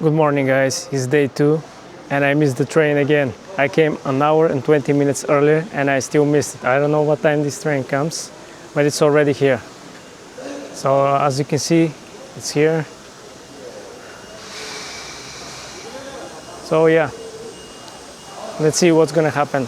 Good morning guys, it's day 2 and I missed the train again. I came an hour and 20 minutes earlier and I still missed it. I don't know what time this train comes, but it's already here. So as you can see, it's here. So yeah, let's see what's gonna happen.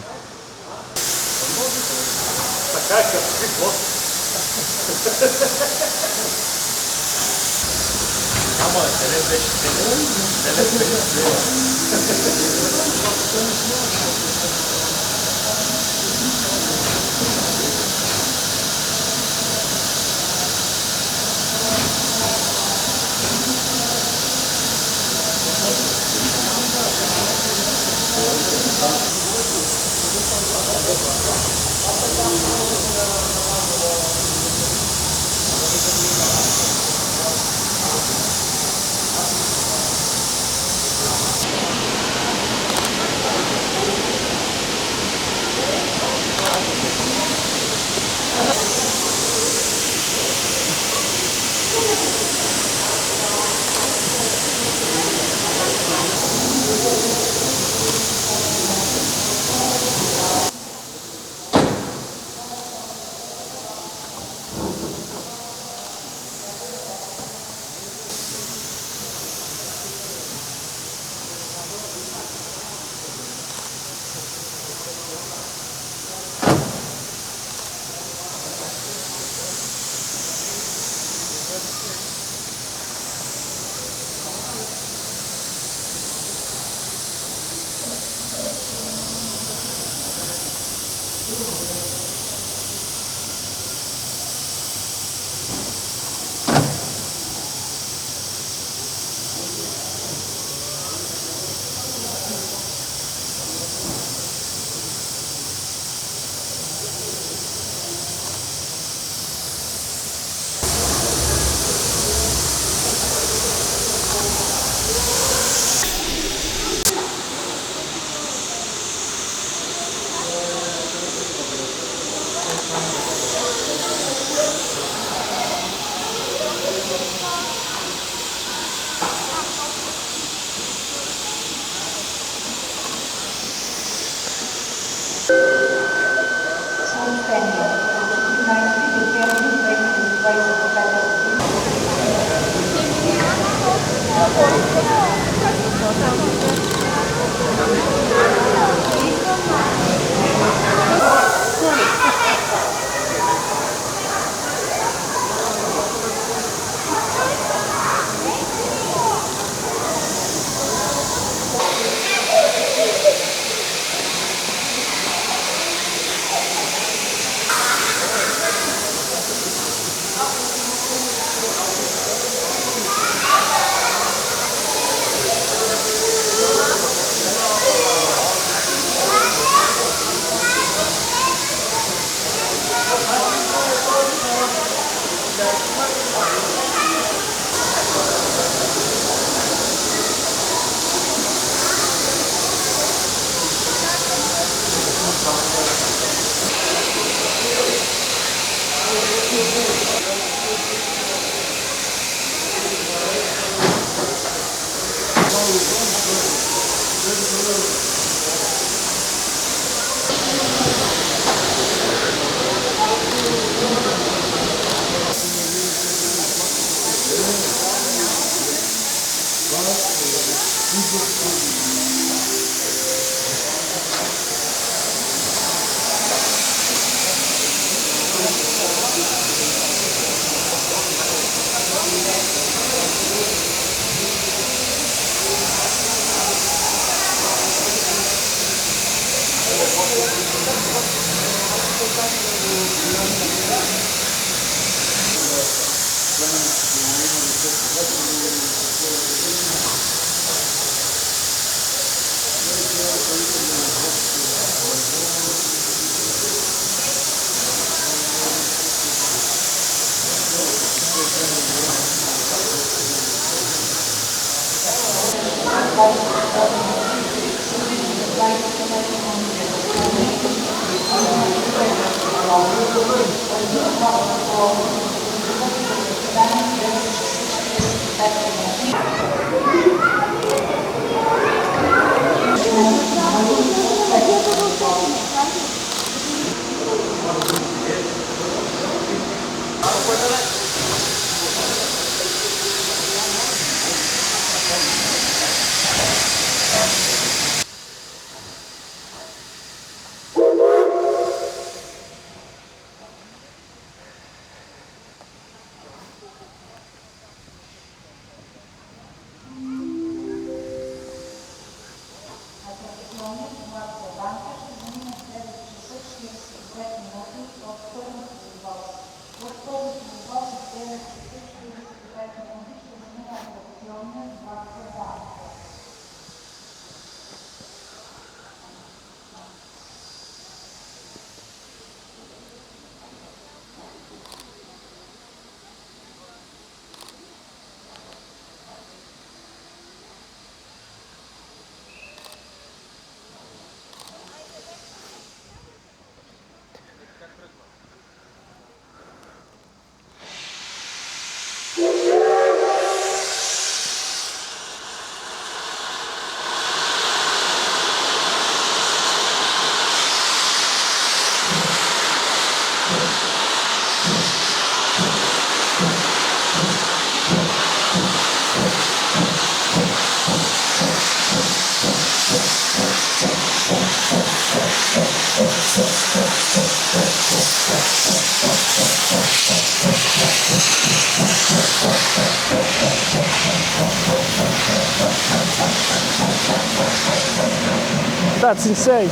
That's insane.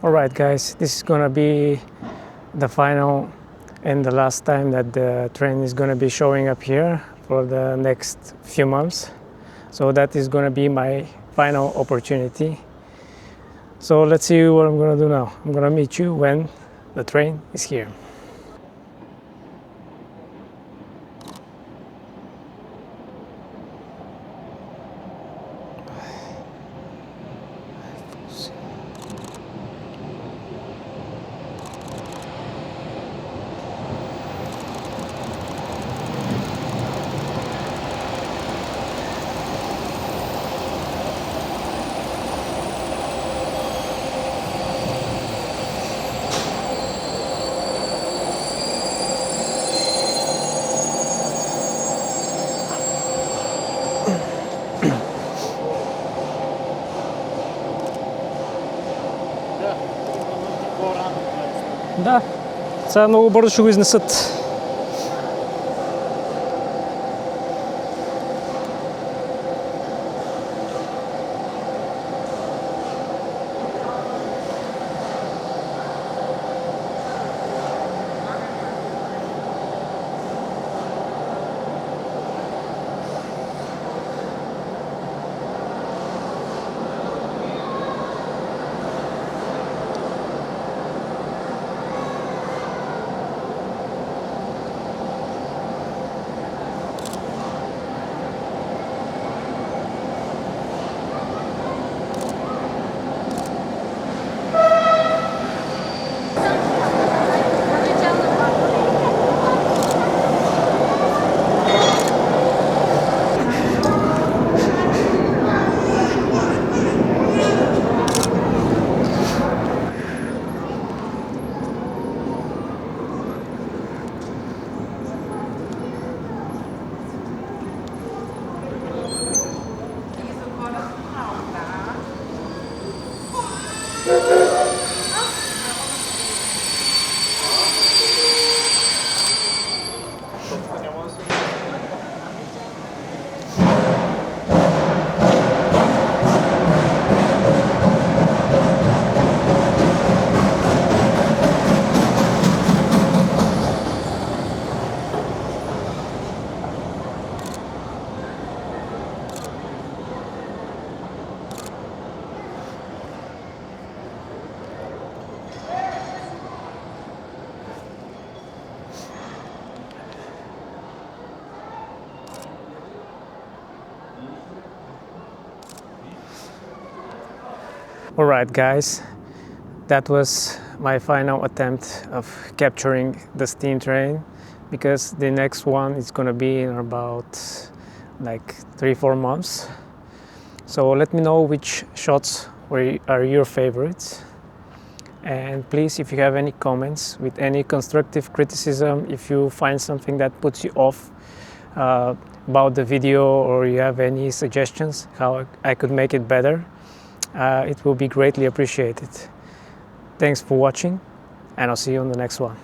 Alright guys, this is gonna be the final and the last time that the train is gonna be showing up here for the next few months. So that is gonna be my final opportunity. So let's see what I'm gonna do now. I'm gonna meet you when the train is here. Да. Сега много бързо ще го изнесат. Alright guys, that was my final attempt of capturing the steam train, because the next one is gonna be in about like 3-4 months. So let me know which shots are your favorites, and please, if you have any comments with any constructive criticism, if you find something that puts you off about the video, or you have any suggestions how I could make it better, it will be greatly appreciated. Thanks for watching, and I'll see you on the next one.